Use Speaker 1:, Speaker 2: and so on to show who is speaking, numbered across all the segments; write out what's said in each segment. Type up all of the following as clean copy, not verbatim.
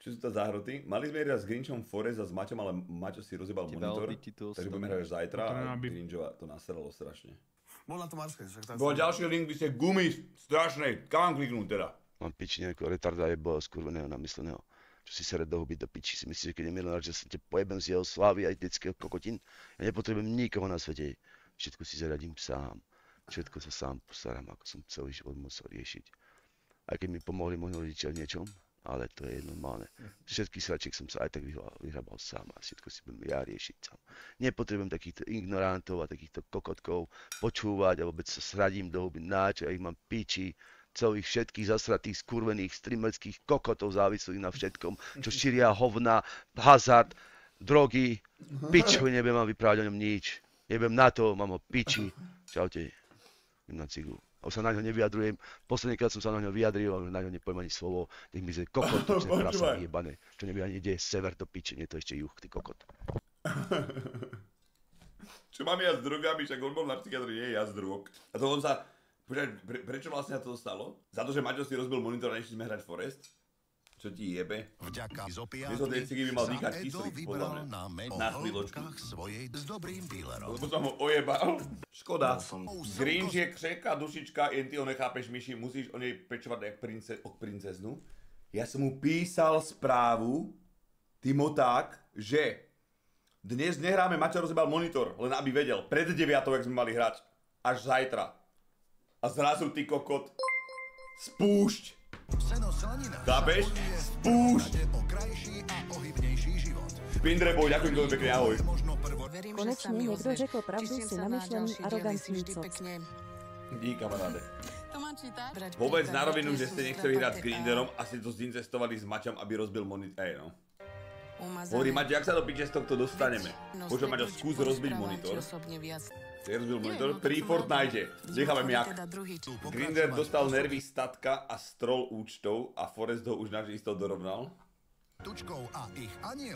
Speaker 1: Čo sú to záhroty? Mali sme hrať s Grinchom Forest a s Maťom, ale Maťo si rozjebal monitor. Takže budeme hrať až zajtra a Grinchova to naseralo strašne.
Speaker 2: Bol na to Marské, však tak...
Speaker 1: Bol ďalší link, by ste gumy strašnej. Kam mám kliknúť teda?
Speaker 3: Mám piči nejakého retarda jebova skurveného namysleného. Čo si sere do huby do piči. Si myslíš, že keď je milionár, že sa te pojebem z jeho slávy aj detského kokotín? Ja nepotrebujem nikoho na svete. Všetko si zaradím sám. Všetko sa sám postaram, ako som celý život musel riešiť. Aj keď mi pomohli možno rodičia v niečom, ale to je normálne. Všetkých sračiek som sa aj tak vyhrabal sám a všetko si budem ja riešiť sám. Nepotrebujem takýchto ignorantov a takýchto kokotkov počúvať a vôbec sa sradím do huby náč, ja ich mám piči, celých všetkých zasratých, skurvených, streamerských kokotov závislých na všetkom, čo šíria hovna, hazard, drogy, piču, nebudem vám vyprávať o ňom nič. Nebudem na to, mám ho piči. Čaute, idem na cigu. Už sa na ňo nevyjadrujem. Poslednýkrát som sa na ňo vyjadril, ale na ňo nepoviem ani slovo. Nech mi zje kokot, to je prasa jebané. Čo nevie ani ide sever do piče, nie to ešte juh, ty kokot.
Speaker 1: Čo mám ja s drogami, však on bol na psychiatrii, nie ja z drog. A to on sa... Prečo vlastne sa to stalo? Za to, že Maťo si rozbil monitor a nešli sme hrať Forest? Čo ti jebe?
Speaker 2: Vďaka z opiátmi
Speaker 1: Miesto tej cigy by mal dýchať
Speaker 2: sa Edo
Speaker 1: kyslík, podľa
Speaker 2: vybral
Speaker 1: mňa.
Speaker 2: na
Speaker 1: Na chvíľočku.
Speaker 2: svojej s dobrým dílerom.
Speaker 1: Lebo som ho ojebal. Škoda. Grinch je křehká dušička, jen ty ho nechápeš, Myši, musíš o nej pečovať jak princeznu. Ja som mu písal správu, ty moták, že dnes nehráme, Maťo rozjebal monitor, len aby vedel, pred 9, jak sme mali hrať, až zajtra. A zrazu ty kokot, spúšť. Chápeš? Spúšť! Spindreboj, ďakujem veľmi pekne, ahoj.
Speaker 4: Konečne niekto řekl pravdu, si namyšlený, arogantný coc.
Speaker 1: Dík, kamaráde. Povedz na rovinu, že ste nechceli hrať s Grinderom a ste to zincestovali s Maťom, aby rozbil monitor. No. Hovorí, Maťo, jak sa do piče z tohto dostaneme? Počujem, Maťo, skús rozbiť monitor. Rozbil monitor pri Fortnite. Nechápem jak. Grinder dostal nervy statka a strol účtov a Forest ho už nažisto dorovnal.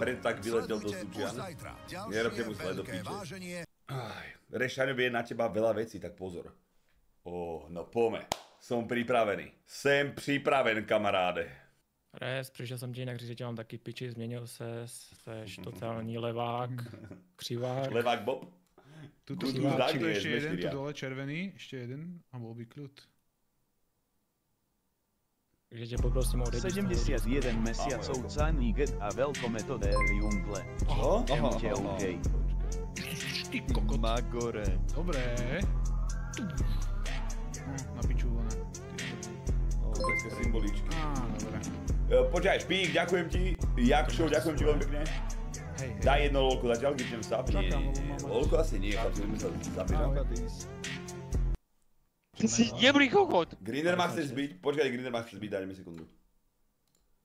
Speaker 1: Pred tak vyletel do Sučian. Nerobte mu zle do piče. Rešaňo vie na teba veľa vecí, tak pozor. No pome. Som pripravený. Jsem připraven, kamaráde.
Speaker 5: Res, přišel jsem ti jinak říct, že tě mám taky piči, změnil se, seš totální levák, křivák.
Speaker 1: Levák Bob?
Speaker 6: Tu ešte jeden, tu dole červený, ešte jeden a bol by kľud.
Speaker 5: Takže tě poprosím o odejít.
Speaker 7: 71 mesiacov Caníget a veľkometodérium dle.
Speaker 1: Čo?
Speaker 7: MTLK.
Speaker 6: Ty kokot.
Speaker 7: Magore.
Speaker 6: Dobré. Na piču vlna.
Speaker 1: Také symboličky.
Speaker 6: Dobre.
Speaker 1: Počkaj, Špík, ďakujem ti. Jakšo, ďakujem ti veľmi pekne. Daj jedno lolko zatiaľ, vypnem sa. Lolko asi nie, chlapci, budeme sa zabíjať.
Speaker 8: Ty si dobrý kokot.
Speaker 1: Grinder ma chce zbiť, počkaj, Grinder ma chce zbiť, daj mi sekundu.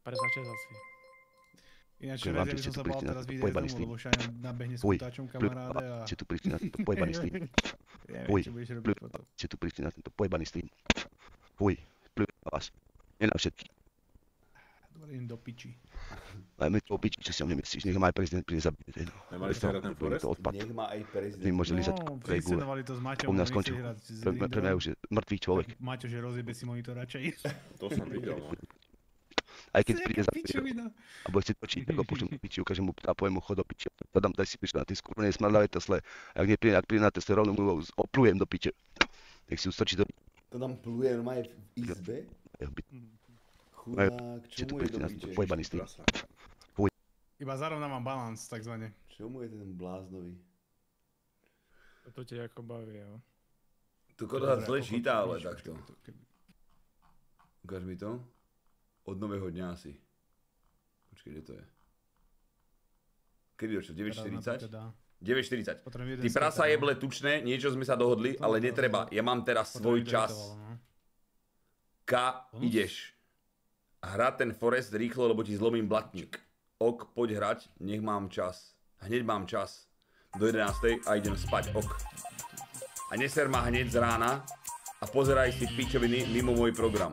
Speaker 5: 56 asi.
Speaker 6: Ináč ja by som sa bál teraz vidieť tomu, lebo Šajno nabehne s kutáčom kamaráde a...
Speaker 3: Ste tu prišli na tento pojebaný stream. Uj, ste tu prišli na tento pojebaný stream. Uj, pľujem na vás. Nie na všetkých.
Speaker 6: Dobre, idem do piči.
Speaker 3: Ale my to piči, čo si o mne myslíš, nech ma aj prezident príde zabiť.
Speaker 1: Nemali ste hrať ten Forest? Nech ma aj prezident.
Speaker 3: Nemôže lízať regule.
Speaker 6: Prescenovali to s Maťom,
Speaker 3: U mňa skončil. Pre mňa už je mŕtvý človek.
Speaker 6: Maťo, že rozjebe si monitor radšej.
Speaker 1: To som videl, no.
Speaker 3: Aj keď príde zabiť. A bude si točiť, tak ho púšťam do piči, ukážem mu a poviem mu chod do piči. Zadám, daj si prišli na tým skurvenej smradlavej Tesle. A ak príde na Tesle rovnú mu oplujem do piče. Nech si ju stočí do...
Speaker 1: To nám pluje, no má je v izbe? Chudák, čo mu je do piče?
Speaker 3: Pojebaný stream.
Speaker 6: Iba zarovna mám balans, takzvané.
Speaker 1: Čo mu je ten bláznový?
Speaker 5: To ťa ako baví, jo.
Speaker 1: To koda zle číta, ale takto. Ukáž mi to. Od nového dňa asi. Počkej, kde to je? Kedy došlo? 9.40? 9.40. Ty prasa jeble tučné, niečo sme sa dohodli, ale netreba. Ja mám teraz svoj čas. Ideš. Hrať ten Forest rýchlo, lebo ti zlomím blatník. Ok, poď hrať, nech mám čas. Hneď mám čas. Do 11. a idem spať, ok. A neser ma hneď z rána a pozeraj si pičoviny mimo môj program.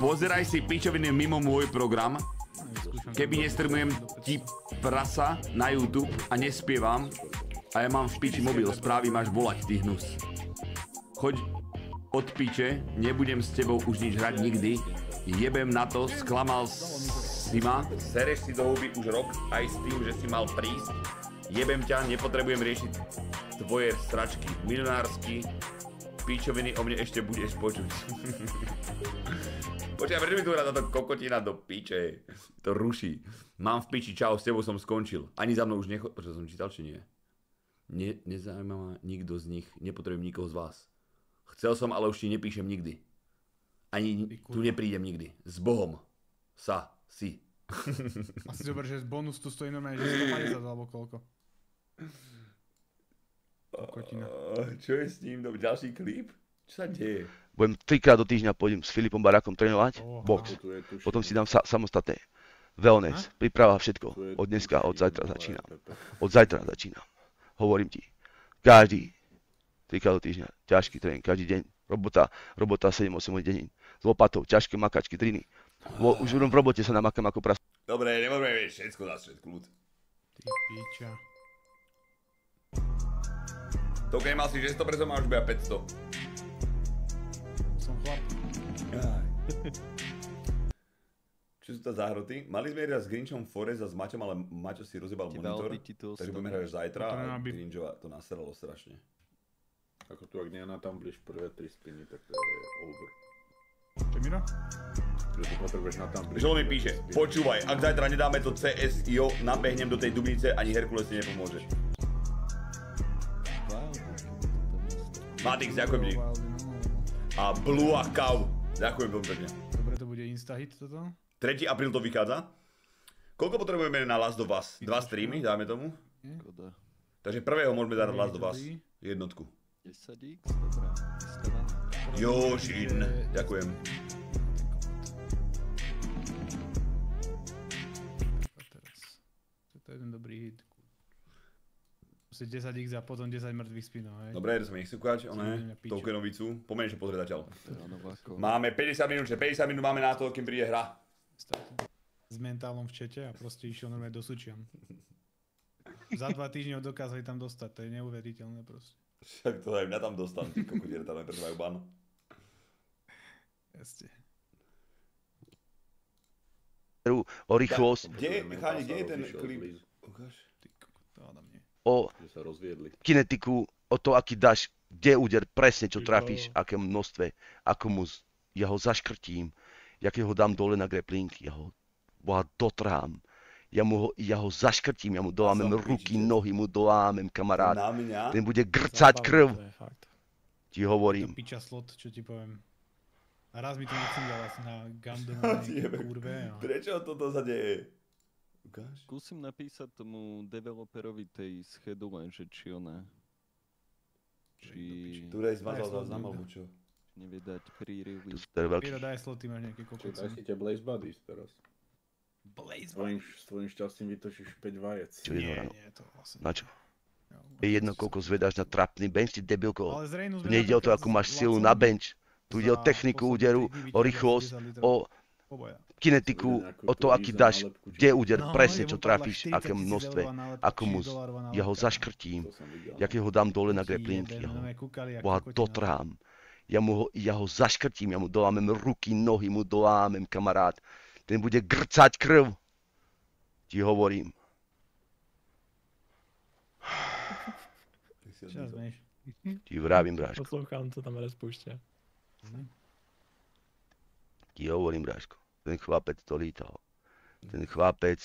Speaker 1: Pozeraj si pičoviny mimo môj program. Keby nestreamujem ti prasa na YouTube a nespievam a ja mám v piči mobil, správy máš volať, ty hnus. Choď od piče, nebudem s tebou už nič hrať nikdy. Jebem na to, sklamal si ma, sereš si do huby už rok aj s tým, že si mal prísť. Jebem ťa, nepotrebujem riešiť tvoje sračky. Milionársky, pičoviny o mne ešte budeš počuť. Počkaj, prečo mi tu hrá táto kokotina do piče? To ruší. Mám v piči, čau, s tebou som skončil. Ani za mnou už Počkaj, som čítal, či nie? Nezaujíma ma nikto z nich, nepotrebujem nikoho z vás. Chcel som, ale už ti nepíšem nikdy. Ani tu neprídem nikdy. S Bohom. Si.
Speaker 6: Asi zober, že bonus tu stojí normálne, že 150 alebo koľko. Kokotina.
Speaker 1: Čo je s ním? Ďalší klip? Čo sa deje?
Speaker 3: Budem 3-krát do týždňa pôjdem s Filipom Barákom trénovať, box. Potom si dám samostatné. Wellness, príprava, všetko. Od dneska, od zajtra začínam. Od zajtra začínam. Hovorím ti. Každý 3-krát do týždňa. Ťažký tréning, každý deň. Robota 7-8 hodín. S lopatou, ťažké makačky, driny. Už v robote sa namakám ako prasa.
Speaker 1: Dobre, nemôžeme všetko dať, všetko ľud.
Speaker 6: Ty piča.
Speaker 1: To keď mal si 600, preto máš už 500.
Speaker 6: Som chlap.
Speaker 1: Čo sú to záhroty? Mali sme hrať s Grinchom Forest a s Maťom, ale Maťo si rozjebal monitor. Takže budeme hrať až zajtra a Grinchova to nasralo strašne.
Speaker 8: Ako tu, ak nenatamblíš prvé 3 spiny, tak to je over.
Speaker 6: Čo Miro?
Speaker 8: Že tu potrebuješ natambliť.
Speaker 1: Žolo mi píše, počúvaj, ak zajtra nedáme to CSIO, nabehnem do tej Dubnice, ani Herkules si nepomôže. Matix, ďakujem ti. A Blue a Cow, ďakujem veľmi pekne.
Speaker 6: Dobre, to bude instahit toto?
Speaker 1: 3. apríl to vychádza. Koľko potrebujeme na Last of Us? 2 streamy, dáme tomu? Takže prvého môžeme dať Last of Us. Jednotku.
Speaker 9: 10x, dobrá, vystavané.
Speaker 1: Jožin, ďakujem.
Speaker 6: To je jeden dobrý hit. 10x a potom 10 mŕtvych spinov, hej?
Speaker 1: Dobre, to sa mi nechci kúkať, tokenovicu. Pomeň, že pozrieť zatiaľ. Máme 50 minút, 50 minút máme na to, kým príde hra.
Speaker 6: S mentálom v čete a proste išiel normálne do Sučian. Za 2 týždne ho dokázali tam dostať, to je neuveriteľné proste.
Speaker 1: Však to aj mňa tam dostan, ty kokodiere tam nepretrvajú ban.
Speaker 6: Jasne.
Speaker 3: O rýchlosť.
Speaker 1: Kde je ten klip? Ukáž.
Speaker 3: O kinetiku, o to, aký dáš, kde úder, presne čo trafíš, aké množstve, ja ho zaškrtím, jak ho dám dole na grappling, ja ho dotrhám. Ja ho zaškrtím, ja mu dolámem ruky, nohy mu dolámem, kamarát. Ten bude grcať krv. Ti hovorím.
Speaker 6: To piča slot, čo ti poviem. A raz mi to nechcel asi na Gundam kurve.
Speaker 1: Prečo toto sa deje?
Speaker 9: Ukáž? Skúsim napísať tomu developerovi tej schedule, že či ona... Či...
Speaker 1: Turej zmazal záznam, alebo čo?
Speaker 9: Nevie dať pre-release.
Speaker 6: Piro, daj slot, ty máš nejaké kokosy.
Speaker 8: Daj si ťa Blaze Buddies teraz. S tvojím šťastím vytočíš 5 vajec.
Speaker 6: Nie, to vlastne...
Speaker 3: Na čo? Je jedno, koľko zvedáš na trapný bench, ty debilko. Tu nejde o to, akú máš silu na bench. Tu ide o techniku úderu, o rýchlosť, o kinetiku, o to, aký dáš, kde úder, presne čo trafíš, aké množstve, ja ho zaškrtím, jak ho dám dole na grappling, ja ho dotrhám. Ja ho zaškrtím, ja mu dolámem ruky, nohy mu dolámem, kamarát. Ten bude grcať krv. Ti hovorím. Ti vravím, bráško.
Speaker 5: Poslouchám, co tam rozpúšťa.
Speaker 3: Ti hovorím, bráško. Ten chlapec to lítal. Ten chlapec,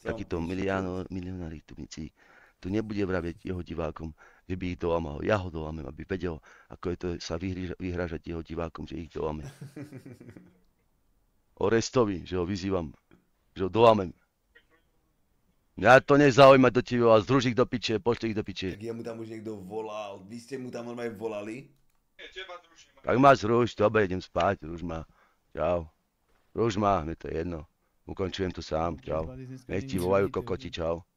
Speaker 3: takýto milionári tubníci, tu nebude vraviť jeho divákom, že by ich dolámal. Ja ho dolámem, aby vedel, ako je to sa vyhrážať jeho divákom, že ich dolámem. Orestovi, že ho vyzývam, že ho dolámem. Mňa to nezaujíma do teba, združ ich do piče, pošli ich do piče.
Speaker 1: Tak jemu tam už niekto volal, vy ste mu tam normálne volali?
Speaker 3: Tak ma zruš, dobre, idem spať, ruš ma. Čau. Ruš ma, mne to je jedno. Ukončujem to sám, čau. Nech ti volajú kokoti, čau.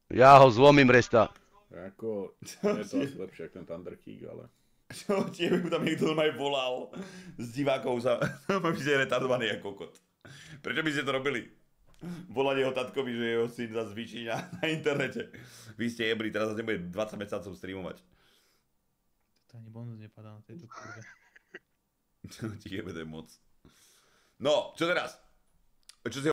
Speaker 3: Ja ho zlomím, Resta.
Speaker 8: Ako, je to asi lepšie ako ten Thunder King, ale...
Speaker 1: Čo, tebe mu tam niekto normálne volal z divákov za... Mám že je retardovaný ako kokot. Prečo by ste to robili? Volať jeho tatkovi, že jeho syn zase vyčíňa na internete. Vy ste jebli, teraz zase nebude 20 mesiacov streamovať.
Speaker 6: To ani bonus nepadá na tejto kurve.
Speaker 1: Ti jebete moc. No, čo teraz? Čo si